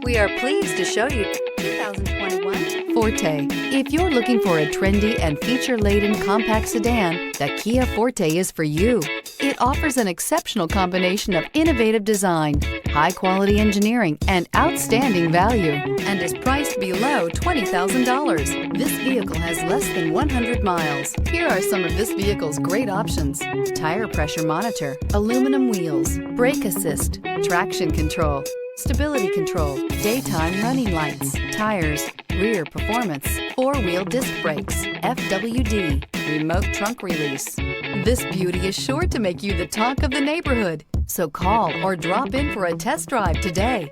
We are pleased to show you 2021 Forte. If you're looking for a trendy and feature-laden compact sedan, the Kia Forte is for you. It offers an exceptional combination of innovative design, high-quality engineering, and outstanding value, and is priced below $20,000. This vehicle has less than 100 miles. Here are some of this vehicle's great options: tire pressure monitor, aluminum wheels, brake assist, traction control, stability control, daytime running lights, tires, rear performance, four-wheel disc brakes, FWD, remote trunk release. This beauty is sure to make you the talk of the neighborhood. So call or drop in for a test drive today.